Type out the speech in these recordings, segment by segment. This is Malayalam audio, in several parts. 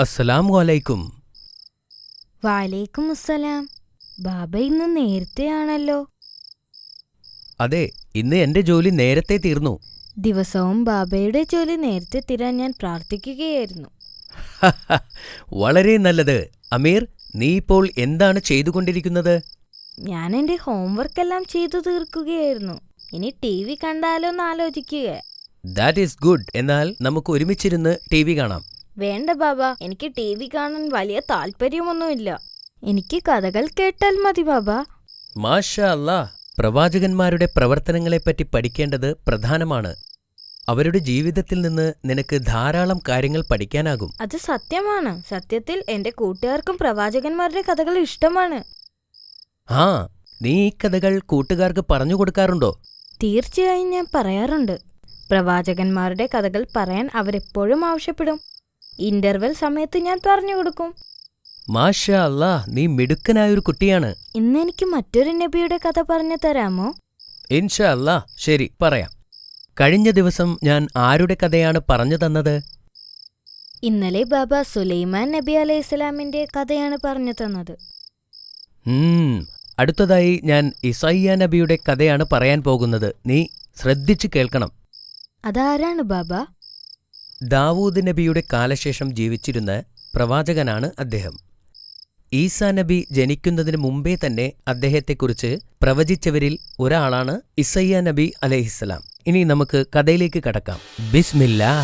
അസ്സലാമു അലൈക്കും. വാലേക്കും അസ്സലാം. ബാബ ഇന്ന് നേരത്തെയാണല്ലോ. അതെ, ഇന്ന് എന്റെ ജോലി നേരത്തെ തീർന്നു. ദിവസവും ബാബയുടെ ജോലി നേരത്തെ തീരാൻ ഞാൻ പ്രാർത്ഥിക്കുകയായിരുന്നു. വളരെ നല്ലത്. അമീർ, നീ ഇപ്പോൾ എന്താണ് ചെയ്തുകൊണ്ടിരിക്കുന്നത്? ഞാൻ എൻ്റെ ഹോംവർക്കെല്ലാം ചെയ്തു തീർക്കുകയായിരുന്നു. ഇനി TV കണ്ടാലോന്ന് ആലോചിക്കുക. That is good. എന്നാൽ നമുക്ക് ഒരുമിച്ചിരുന്ന് TV കാണാം. വേണ്ട ബാബ, എനിക്ക് TV കാണാൻ വലിയ താല്പര്യമൊന്നുമില്ല. എനിക്ക് കഥകൾ കേട്ടാൽ മതി ബാബ. മാഷാ അല്ലാ, പ്രവാചകന്മാരുടെ പ്രവർത്തനങ്ങളെപ്പറ്റി പഠിക്കേണ്ടത് പ്രധാനമാണ്. അവരുടെ ജീവിതത്തിൽ നിന്ന് നിനക്ക് ധാരാളം കാര്യങ്ങൾ പഠിക്കാനാകും. അത് സത്യമാണ്. സത്യത്തിൽ എൻ്റെ കൂട്ടുകാർക്കും പ്രവാചകന്മാരുടെ കഥകൾ ഇഷ്ടമാണ്. ആ, നീ ഈ കഥകൾ കൂട്ടുകാർക്ക് പറഞ്ഞു കൊടുക്കാറുണ്ടോ? തീർച്ചയായും ഞാൻ പറയാറുണ്ട്. പ്രവാചകന്മാരുടെ കഥകൾ പറയാൻ അവരെപ്പോഴും ആവശ്യപ്പെടും. ഇന്റർവെൽ സമയത്ത് ഞാൻ പറഞ്ഞു കൊടുക്കും. മാഷാ അല്ലാ, നീ മിടുക്കനായൊരു കുട്ടിയാണ്. ഇന്ന് എനിക്ക് മറ്റൊരു നബിയുടെ കഥ പറഞ്ഞു തരാമോ? ഇൻഷാ അല്ലാ, ശരി, പറയാം. കഴിഞ്ഞ ദിവസം ഞാൻ ആരുടെ കഥയാണ് പറഞ്ഞു തന്നത്? ഇന്നലെ ബാബ സുലൈമാൻ നബി അലൈഹിസ്സലാമിന്റെ കഥയാണ് പറഞ്ഞു തന്നത്. അടുത്തതായി ഞാൻ ഇസയ്യ നബിയുടെ കഥയാണ് പറയാൻ പോകുന്നത്. നീ ശ്രദ്ധിച്ചു കേൾക്കണം. അതാരാണ് ബാബ? ദാവൂദ് നബിയുടെ കാലശേഷം ജീവിച്ചിരുന്ന പ്രവാചകനാണ് അദ്ദേഹം. ഈസാ നബി ജനിക്കുന്നതിന് മുമ്പേ തന്നെ അദ്ദേഹത്തെക്കുറിച്ച് പ്രവചിച്ചവരിൽ ഒരാളാണ് ഇസയ്യ നബി അലൈഹിസ്സലാം. ഇനി നമുക്ക് കഥയിലേക്ക് കടക്കാം. ബിസ്മില്ലാ.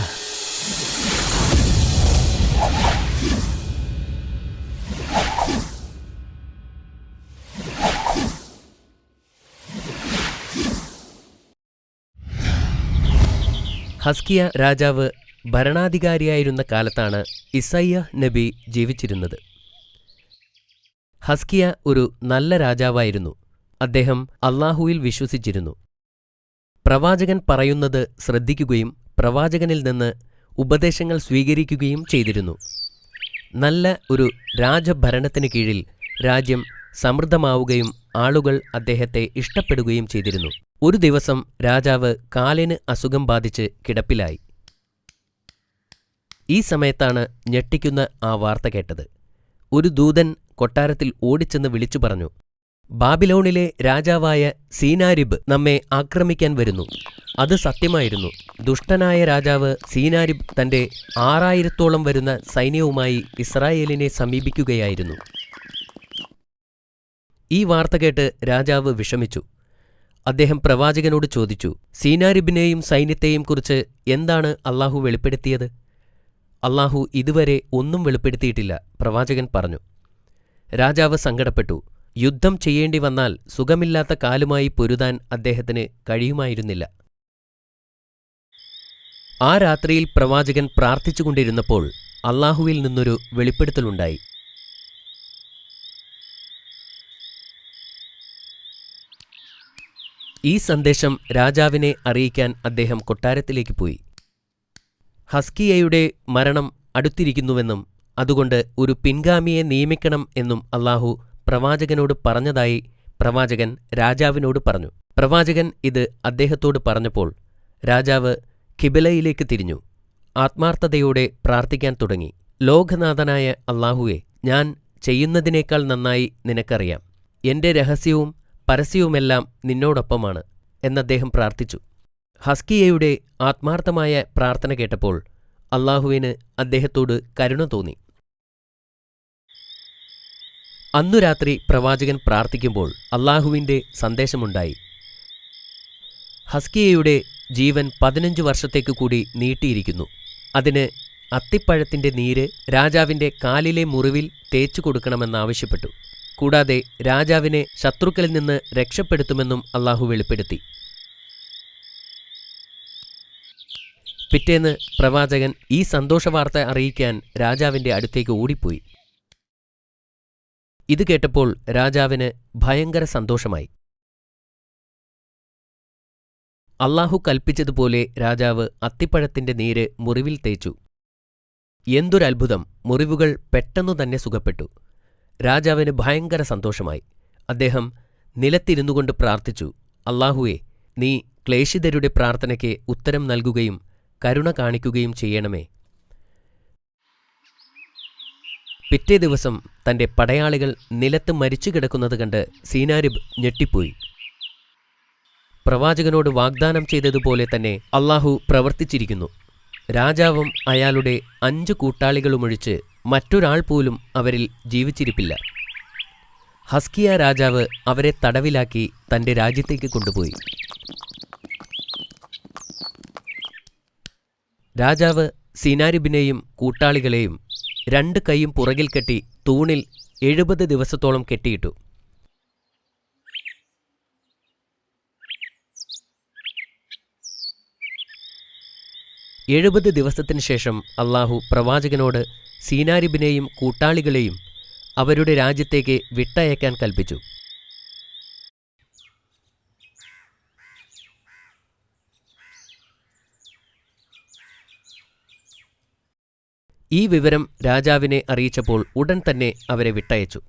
ഹസ്കിയ രാജാവ് ഭരണാധികാരിയായിരുന്ന കാലത്താണ് ഇസയ്യ നബി ജീവിച്ചിരുന്നത്. ഹസ്കിയ ഒരു നല്ല രാജാവായിരുന്നു. അദ്ദേഹം അല്ലാഹുവിൽ വിശ്വസിച്ചിരുന്നു. പ്രവാചകൻ പറയുന്നത് ശ്രദ്ധിക്കുകയും പ്രവാചകനിൽ നിന്ന് ഉപദേശങ്ങൾ സ്വീകരിക്കുകയും ചെയ്തിരുന്നു. നല്ല ഒരു രാജഭരണത്തിന് കീഴിൽ രാജ്യം സമൃദ്ധമാവുകയും ആളുകൾ അദ്ദേഹത്തെ ഇഷ്ടപ്പെടുകയും ചെയ്തിരുന്നു. ഒരു ദിവസം രാജാവ് കാലിന് അസുഖം ബാധിച്ച് കിടപ്പിലായി. ഈ സമയത്താണ് ഞെട്ടിക്കുന്ന ആ വാർത്ത കേട്ടത്. ഒരു ദൂതൻ കൊട്ടാരത്തിൽ ഓടിച്ചെന്ന് വിളിച്ചു പറഞ്ഞു, ബാബിലോണിലെ രാജാവായ സീനാരിബ് നമ്മെ ആക്രമിക്കാൻ വരുന്നു. അത് സത്യമായിരുന്നു. ദുഷ്ടനായ രാജാവ് സീനാരിബ് തന്റെ 6000-ഓളം വരുന്ന സൈന്യവുമായി ഇസ്രായേലിനെ സമീപിക്കുകയായിരുന്നു. ഈ വാർത്ത കേട്ട് രാജാവ് വിഷമിച്ചു. അദ്ദേഹം പ്രവാചകനോട് ചോദിച്ചു, സീനാരിബിനെയും സൈന്യത്തെയും കുറിച്ച് എന്താണ് അല്ലാഹു വെളിപ്പെടുത്തിയത്? അല്ലാഹു ഇതുവരെ ഒന്നും വെളിപ്പെടുത്തിയിട്ടില്ല, പ്രവാചകൻ പറഞ്ഞു. രാജാവ് സങ്കടപ്പെട്ടു. യുദ്ധം ചെയ്യേണ്ടി വന്നാൽ സുഖമില്ലാത്ത കാലുമായി പൊരുതാൻ അദ്ദേഹത്തിന് കഴിയുമായിരുന്നില്ല. ആ രാത്രിയിൽ പ്രവാചകൻ പ്രാർത്ഥിച്ചുകൊണ്ടിരുന്നപ്പോൾ അല്ലാഹുവിൽ നിന്നൊരു വെളിപ്പെടുത്തലുണ്ടായി. ഈ സന്ദേശം രാജാവിനെ അറിയിക്കാൻ അദ്ദേഹം കൊട്ടാരത്തിലേക്ക് പോയി. ഹസ്കിയയുടെ മരണം അടുത്തിരിക്കുന്നുവെന്നും അതുകൊണ്ട് ഒരു പിൻഗാമിയെ നിയമിക്കണം എന്നും അല്ലാഹു പ്രവാചകനോട് പറഞ്ഞതായി പ്രവാചകൻ രാജാവിനോട് പറഞ്ഞു. പ്രവാചകൻ ഇത് അദ്ദേഹത്തോട് പറഞ്ഞപ്പോൾ രാജാവ് ഖിബലയിലേക്ക് തിരിഞ്ഞു. ആത്മാർത്ഥതയോടെ പ്രാർത്ഥിക്കാൻ തുടങ്ങി. ലോകനാഥനായ അല്ലാഹുവേ, ഞാൻ ചെയ്യുന്നതിനേക്കാൾ നന്നായി നിനക്കറിയാം. എന്റെ രഹസ്യവും പരസ്യവുമെല്ലാം നിന്നോടൊപ്പമാണ് എന്നദ്ദേഹം പ്രാർത്ഥിച്ചു. ഹസ്കിയയുടെ ആത്മാർത്ഥമായ പ്രാർത്ഥന കേട്ടപ്പോൾ അല്ലാഹുവിന് അദ്ദേഹത്തോട് കരുണ തോന്നി. അന്നു രാത്രി പ്രവാചകൻ പ്രാർത്ഥിക്കുമ്പോൾ അല്ലാഹുവിന്റെ സന്ദേശമുണ്ടായി. ഹസ്കിയയുടെ ജീവൻ 15 വർഷത്തേക്ക് കൂടി നീട്ടിയിരിക്കുന്നു. അതിന് അത്തിപ്പഴത്തിന്റെ നീര് രാജാവിന്റെ കാലിലെ മുറിവിൽ തേച്ചു കൊടുക്കണമെന്നാവശ്യപ്പെട്ടു. കൂടാതെ രാജാവിനെ ശത്രുക്കളിൽ നിന്ന് രക്ഷപ്പെടുത്തുമെന്നും അല്ലാഹു വെളിപ്പെടുത്തി. പിറ്റേന്ന് പ്രവാചകൻ ഈ സന്തോഷവാർത്ത അറിയിക്കാൻ രാജാവിന്റെ അടുത്തേക്ക് ഓടിപ്പോയി. ഇത് കേട്ടപ്പോൾ രാജാവിന് ഭയങ്കര സന്തോഷമായി. അല്ലാഹു കൽപ്പിച്ചതുപോലെ രാജാവ് അത്തിപ്പഴത്തിന്റെ നീര് മുറിവിൽ തേച്ചു. എന്തൊരത്ഭുതം! മുറിവുകൾ പെട്ടെന്നു തന്നെ സുഖപ്പെട്ടു. രാജാവിന് ഭയങ്കര സന്തോഷമായി. അദ്ദേഹം നിലത്തിരുന്നുകൊണ്ട് പ്രാർത്ഥിച്ചു, അല്ലാഹുവേ, നീ ക്ലേശിതരുടെ പ്രാർത്ഥനയ്ക്ക് ഉത്തരം നൽകുകയും കരുണ കാണിക്കുകയും ചെയ്യണമേ. പിറ്റേ ദിവസം തന്റെ പടയാളികൾ നിലത്ത് മരിച്ചു കിടക്കുന്നത് കണ്ട് സീനാരിബ് ഞെട്ടിപ്പോയി. പ്രവാചകനോട് വാഗ്ദാനം ചെയ്തതുപോലെ തന്നെ അള്ളാഹു പ്രവർത്തിച്ചിരിക്കുന്നു. രാജാവും അയാളുടെ 5 കൂട്ടാളികളുമൊഴിച്ച് മറ്റൊരാൾ പോലും അവരിൽ ജീവിച്ചിരിപ്പില്ല. ഹസ്കിയ രാജാവ് അവരെ തടവിലാക്കി തന്റെ രാജ്യത്തേക്ക് കൊണ്ടുപോയി. രാജാവ് സീനാരിബിനെയും കൂട്ടാളികളെയും 2 കൈയും പുറകിൽ കെട്ടി തൂണിൽ 70 ദിവസത്തോളം കെട്ടിയിട്ടു. എഴുപത് ദിവസത്തിനു ശേഷം അള്ളാഹു പ്രവാചകനോട് സീനാരിബിനെയും കൂട്ടാളികളെയും അവരുടെ രാജ്യത്തേക്ക് വിട്ടയക്കാൻ കൽപ്പിച്ചു. ഈ വിവരം രാജാവിനെ അറിയിച്ചപ്പോൾ ഉടൻ തന്നെ അവരെ വിട്ടയച്ചു.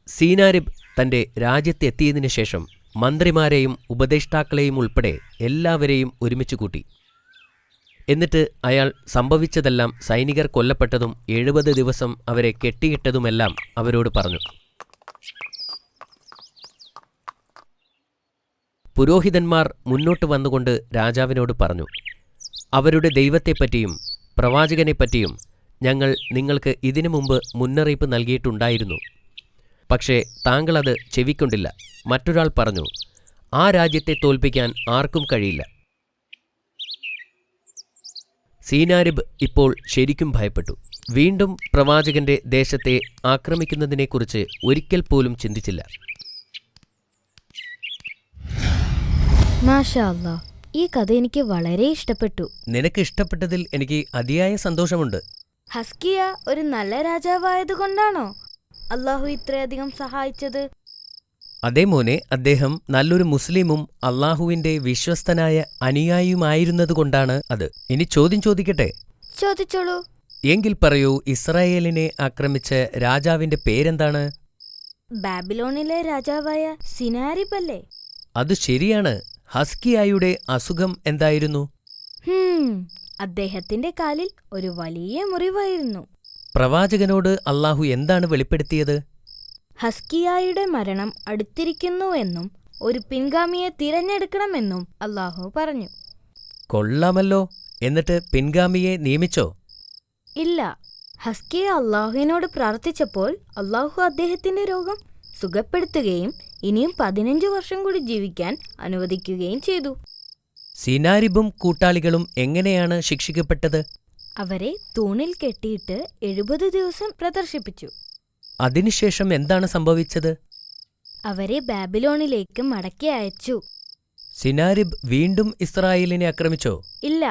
സീനാരിബ് തന്റെ രാജ്യത്തെത്തിയതിനു ശേഷം മന്ത്രിമാരെയും ഉപദേഷ്ടാക്കളെയും ഉൾപ്പെടെ എല്ലാവരെയും ഒരുമിച്ച് കൂട്ടി. എന്നിട്ട് അയാൾ സംഭവിച്ചതെല്ലാം, സൈനികർ കൊല്ലപ്പെട്ടതും 70 ദിവസം അവരെ കെട്ടിയിട്ടതുമെല്ലാം അവരോട് പറഞ്ഞു. പുരോഹിതന്മാർ മുന്നോട്ട് വന്നുകൊണ്ട് രാജാവിനോട് പറഞ്ഞു, അവരുടെ ദൈവത്തെപ്പറ്റിയും പ്രവാചകനെപ്പറ്റിയും ഞങ്ങൾ നിങ്ങൾക്ക് ഇതിനു മുമ്പ് മുന്നറിയിപ്പ് നൽകിയിട്ടുണ്ടായിരുന്നു. പക്ഷേ താങ്കളത് ചെവിക്കൊണ്ടില്ല. മറ്റൊരാൾ പറഞ്ഞു, ആ രാജ്യത്തെ തോൽപ്പിക്കാൻ ആർക്കും കഴിയില്ല. സീനാരിബ് ഇപ്പോൾ ശരിക്കും ഭയപ്പെട്ടു. വീണ്ടും പ്രവാചകന്റെ ദേശത്തെ ആക്രമിക്കുന്നതിനെക്കുറിച്ച് ഒരിക്കൽ പോലും ചിന്തിച്ചില്ല. മാഷാ അല്ലാ, ഈ കഥ എനിക്ക് വളരെ ഇഷ്ടപ്പെട്ടു. നിനക്ക് ഇഷ്ടപ്പെട്ടതിൽ എനിക്ക് അതിയായ സന്തോഷമുണ്ട്. ഹസ്കിയ ഒരു നല്ല രാജാവായതുകൊണ്ടാണോ അള്ളാഹു ഇത്രയധികം സഹായിച്ചത്? അതേ മോനെ, അദ്ദേഹം നല്ലൊരു മുസ്ലിമും അള്ളാഹുവിന്റെ വിശ്വസ്തനായ അനുയായിയുമായിരുന്നതുകൊണ്ടാണ് അത്. ഇനി ചോദ്യം ചോദിക്കട്ടെ? ചോദിച്ചോളൂ. എങ്കിൽ പറയൂ, ഇസ്രായേലിനെ ആക്രമിച്ച രാജാവിന്റെ പേരെന്താണ്? ബാബിലോണിലെ രാജാവായ സിനാരിബ് അല്ലേ? അത് ശരിയാണ്. ഹസ്കിയായുടെ അസുഖം എന്തായിരുന്നു? അദ്ദേഹത്തിന്റെ കാലിൽ ഒരു വലിയ മുറിവായിരുന്നു. പ്രവാചകനോട് അള്ളാഹു എന്താണ് വെളിപ്പെടുത്തിയത്? ഹസ്കിയായുടെ മരണം അടുത്തിരിക്കുന്നുവെന്നും ഒരു പിൻഗാമിയെ തിരഞ്ഞെടുക്കണമെന്നും അള്ളാഹു പറഞ്ഞു. കൊള്ളാമല്ലോ. എന്നിട്ട് പിൻഗാമിയെ നിയമിച്ചോ? ഇല്ല. ഹസ്കിയ അള്ളാഹുവിനോട് പ്രാർത്ഥിച്ചപ്പോൾ അള്ളാഹു അദ്ദേഹത്തിന്റെ രോഗം സുഖപ്പെടുത്തുകയും ഇനിയും 15 വർഷം കൂടി ജീവിക്കാൻ അനുവദിക്കുകയും ചെയ്തു. സീനാരിബും കൂട്ടാളികളും എങ്ങനെയാണ് ശിക്ഷിക്കപ്പെട്ടത്? അവരെ തൂണിൽ കെട്ടിയിട്ട് 70 ദിവസം പ്രദർശിപ്പിച്ചു. അതിനുശേഷം എന്താണ് സംഭവിച്ചത്? അവരെ ബാബിലോണിലേക്ക് മടക്കി അയച്ചു. സിനാരിബ് വീണ്ടും ഇസ്രായേലിനെ ആക്രമിച്ചോ? ഇല്ല,